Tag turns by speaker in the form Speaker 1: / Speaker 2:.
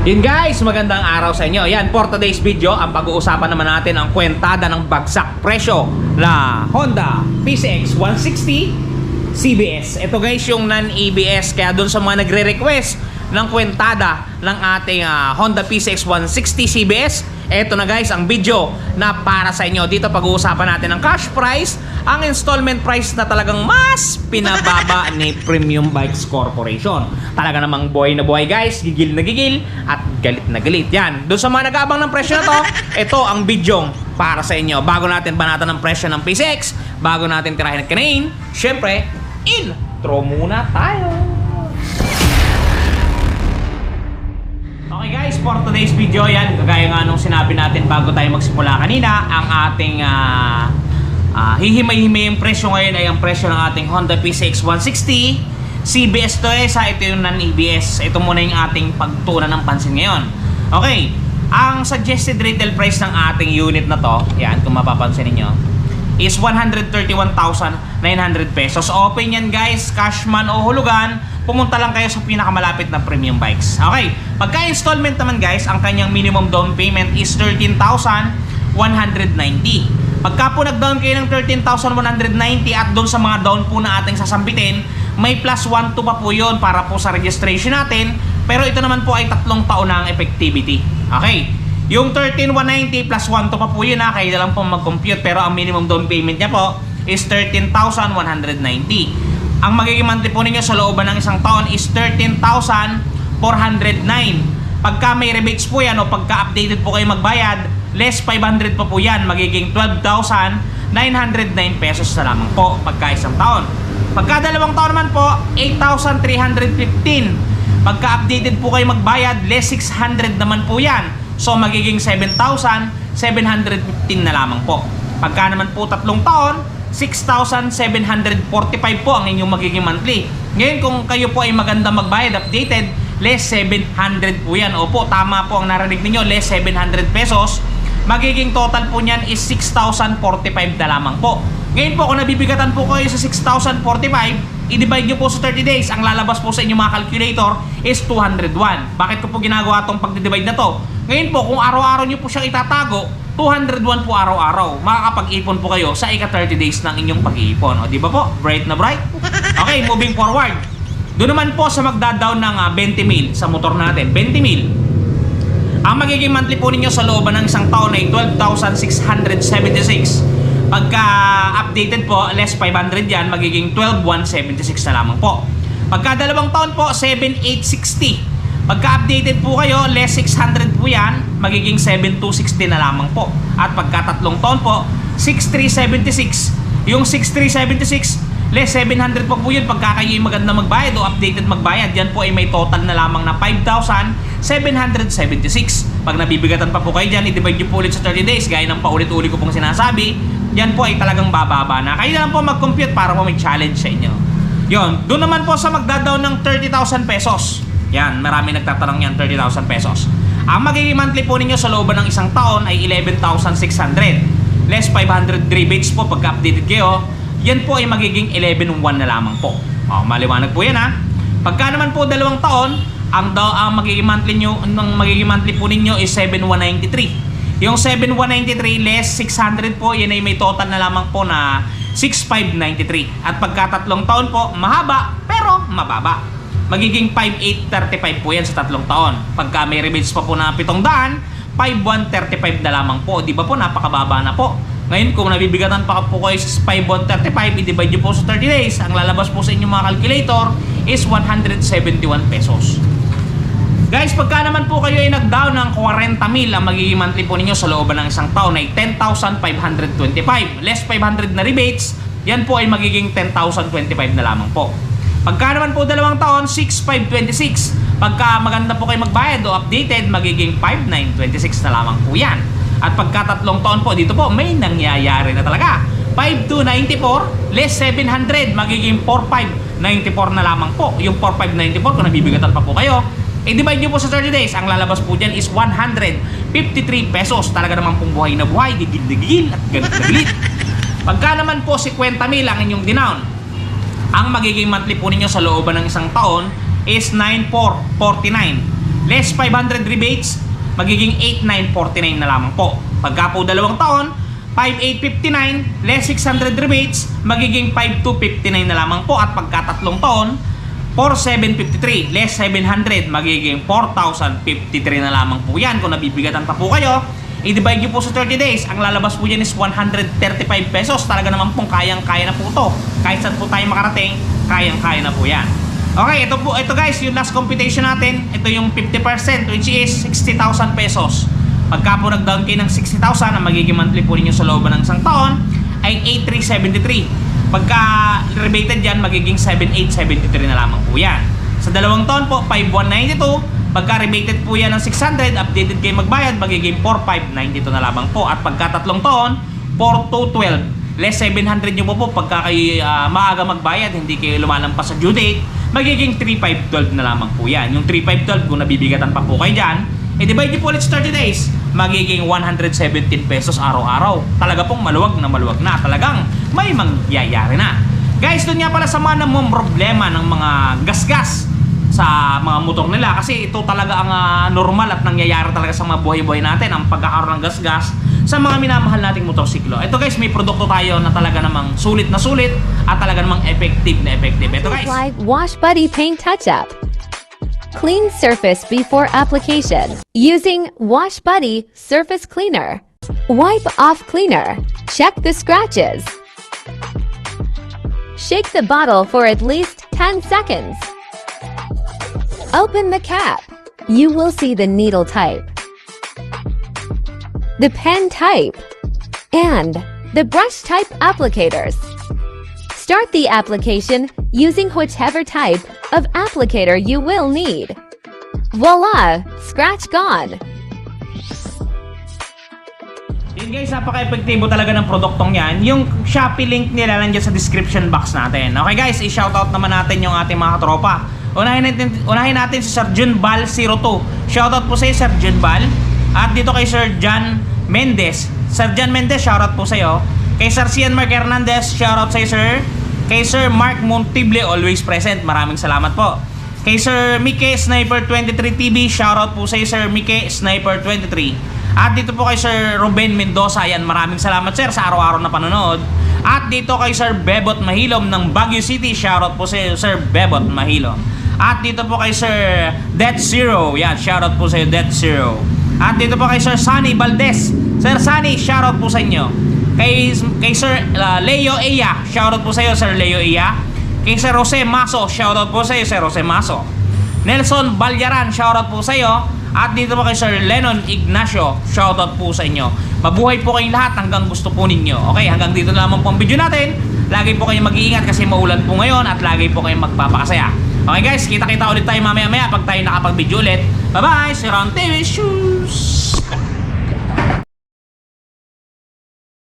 Speaker 1: Yun guys, magandang araw sa inyo. Yan, for today's video, ang pag-uusapan naman natin ang kwentada ng bagsak presyo na Honda PCX 160 CBS. Ito guys yung non-ABS, kaya dun sa mga nagre-request ng kwentada ng ating Honda PCX 160 CBS, eto na guys ang video na para sa inyo. Dito pag-uusapan natin ang cash price, ang installment price na talagang mas pinababa ni Premium Bikes Corporation. Talaga namang buhay na buhay guys, gigil na gigil at galit na galit. Yan, doon sa mga nag-aabang ng presyo na to, ito ang video para sa inyo. Bago natin banatan ng presyo ng PCX, bago natin tirahin ang kanain, syempre, intro muna tayo. Okay guys, for today's video, yan, kagaya nga nung sinabi natin bago tayo magsimula kanina, ang ating hihimay-himay yung presyo ngayon ay ang presyo ng ating Honda PCX 160 CBS to ito yung non-ABS. Ito muna yung ating pagtunan ng pansin ngayon. Okay, ang suggested retail price ng ating unit na to, yan kung mapapansin niyo, is 131,900 pesos. Open yan guys, cash man o hulugan, pumunta lang kayo sa pinakamalapit na Premium Bikes. Okay, pagka installment naman guys, ang kanyang minimum down payment is 13,190. Pagka po nag-down kayo ng 13,190 at doon sa mga down po na ating sasambitin, may plus 1 to pa po yun para po sa registration natin. Pero ito naman po ay 3 taon na ang effectivity. Okay, yung 13,190 plus 1 to pa po yun kaya na lang po mag-compute. Pero ang minimum down payment niya po is 13,190. Ang magiging monthly po ninyo sa looban ng isang taon is 13,409. Pagka may rebates po yan o pagka updated po kayo magbayad, less 500 pa po yan, magiging 12,909 pesos na lamang po pagka isang taon. Pagka dalawang taon naman po, 8,315. Pagka updated po kayo magbayad, less 600 naman po yan. So magiging 7,715 na lamang po. Pagka naman po tatlong taon, 6,745 po ang inyong magiging monthly. Ngayon kung kayo po ay maganda magbayad, updated, less 700 po yan. Opo, tama po ang narinig ninyo, less 700 pesos. Magiging total po niyan is 6,045 na lamang po. Ngayon po kung nabibigatan po kayo sa 6,045, i-divide nyo po sa 30 days. Ang lalabas po sa inyong mga calculator is 201. Bakit ko po ginagawa itong pag-divide na to? Ngayon po kung araw-araw nyo po siyang itatago, 201 po araw-araw. Makakapag-ipon po kayo sa ika-30 days ng inyong pag-iipon. O di ba po? Bright na bright? Okay, moving forward. Doon naman po sa magda-down ng 20 mil sa motor natin. 20 mil. Ang magiging monthly po ninyo sa looban ng isang taon ay 12,676. Pagka updated po, less 500 yan, magiging 12,176 na lamang po. Pagka dalawang taon po, 7,860. Pagka updated po kayo, less 600 po yan, magiging 7,260 na lamang po. At pagka tatlong taon po, 6,376. Yung 6,376, less 700 po yun pagka kayo yung maganda magbayad o updated magbayad. Yan po ay may total na lamang na 5,776. Pag nabibigatan pa po kayo dyan, i-divide nyo po ulit sa 30 days. Gaya ng paulit-ulit ko pong sinasabi, yan po ay talagang bababa na. Kayo na lang po mag-compute para po may challenge sa inyo. Yun, doon naman po sa magda-down ng 30,000 pesos. Yan, marami nagtatanong yan, 30,000 pesos. Ang magiging monthly po ninyo sa looban ng isang taon ay 11,600. Less 500 rebates po pagka updated kayo. Yan po ay magiging 11,1 na lamang po. Maliwanag po yan Pagka naman po dalawang taon, ang magiging monthly po ninyo is 7,193. Yung 7,193 less 600 po, yan ay may total na lamang po na 6,593. At pagka tatlong taon po, mahaba pero mababa. Magiging 5,835 po yan sa tatlong taon. Pagka may rebates pa po na 700, 5,135 na lamang po. Di ba po, napakababa na po. Ngayon kung nabibigatan pa po kayo sa 5,135, i-divide nyo po sa 30 days. Ang lalabas po sa inyong mga calculator is 171 pesos. Guys, pagka naman po kayo ay nag-down ng 40 mil, ang magiging monthly po ninyo sa looban ng isang taon ay 10,525. Less 500 na rebates, yan po ay magiging 10,025 na lamang po. Pagka naman po dalawang taon, 6,526. Pagka maganda po kayo magbayad o updated, magiging 5,926 na lamang po yan. At pagka tatlong taon po, dito po may nangyayari na talaga. 5,294 less 700, magiging 4,594 na lamang po. Yung 4,594 kung nabibigatan pa po kayo, i-divide nyo po sa 30 days. Ang lalabas po dyan is 153 pesos. Talaga naman pong buhay na buhay, gigil na gigil at galit na galit. Pagka naman po 50 mil ang inyong dinown, ang magiging monthly po ninyo sa looban ng isang taon is 9,449. less 500 rebates, magiging 8,949 na lamang po. Pagka po 2 taon, 5,859 less 600 rebates, magiging 5,259 na lamang po. At pagka 3 taon, 4,753 less 700, magiging 4,053 na lamang po yan. Kung nabibigatan pa po kayo, i-divide nyo po sa 30 days. Ang lalabas po dyan is 135 pesos. Talaga naman pong kayang-kaya na po ito. Kahit saan po tayo makarating, kayang-kaya na po yan. Okay, ito guys, yung last computation natin. Ito yung 50%, which is 60,000 pesos. Pagka po nag-down kayo ng 60,000, ang magiging monthly po ninyo sa loob ng isang taon ay 8,373. Pagka rebated yan, magiging 7,873 na lamang po yan. Sa 2 taon po, 5,192. Pagka rebated po yan ng 600, updated kayo magbayad, magiging 4,592 na lamang po. At pagka 3 taon, 4,212 less 700 nyo po pagka kayo maaga magbayad, hindi kayo lumalampas sa due date, magiging 3,512 na lamang po yan. Yung 3,512 kung nabibigatan pa po kayo dyan, i-divide nyo po ulit sa 30 days, magiging 117 pesos araw-araw. Talaga pong maluwag na, talagang may mangyayari na. Guys, doon nga pala sa mga namang problema ng mga gasgas sa mga motor nila, kasi ito talaga ang normal at nangyayari talaga sa mga buhay-buhay natin, ang pagkakaroon ng gasgas sa mga minamahal nating motorsiklo. Ito guys, may produkto tayo na talaga namang sulit na sulit at talaga namang effective na effective. Ito guys,
Speaker 2: Apply Wash Buddy Paint Touch-Up. Clean surface before application using Wash Buddy Surface Cleaner. Wipe off cleaner. Check the scratches. Shake the bottle for at least 10 seconds. Open the cap. You will see the needle type, the pen type, and the brush type applicators. Start the application using whichever type of applicator you will need. Voila! Scratch gone!
Speaker 1: yun guys, napaka-epektibo talaga ng produktong yan. Yung Shopee link nila nandiyan sa description box natin. Okay guys, i-shoutout naman natin yung ating mga katropa. Unahin natin si Sir Jun Bal 02. Shoutout po sa iyo, Sir Jun Bal. At dito kay Sir John Mendez. Sir John Mendez, shoutout po sa iyo. Kay Sir Cian Mark Hernandez, shoutout sa iyo, sir. Kay Sir Mark Montible, always present. Maraming salamat po. Kay Sir Mike Sniper 23 TV, shoutout po sa iyo, Sir Mike Sniper 23. At dito po kay Sir Ruben Mendoza, yan, maraming salamat sir sa araw-araw na panonood. At dito kay Sir Bebot Mahilom ng Baguio City, shoutout po sa iyo, Sir Bebot Mahilom. At dito po kay Sir Death Zero, yan, shoutout po sa iyo, Death Zero. At dito po kay Sir Sunny Valdez. Sir Sunny, shoutout po sa inyo. Kay Sir Leo Eya, shoutout po sa iyo, Sir Leo Eya. Kay Sir Jose Maso, shoutout po sa iyo, Sir Jose Maso. Nelson Balyaran, shoutout po sa iyo. At dito po kay Sir Lennon Ignacio, shoutout po sa inyo. Mabuhay po kayong lahat hanggang gusto po ninyo. Okay, hanggang dito na lamang po ang video natin. Lagi po kayong mag-iingat kasi maulan po ngayon at lagi po kayong magpapakasaya. Okay guys, kita-kita ulit tayo mamaya-maya pag tayo nakapag-video ulit. Bye-bye! Si Ron TV Shoes!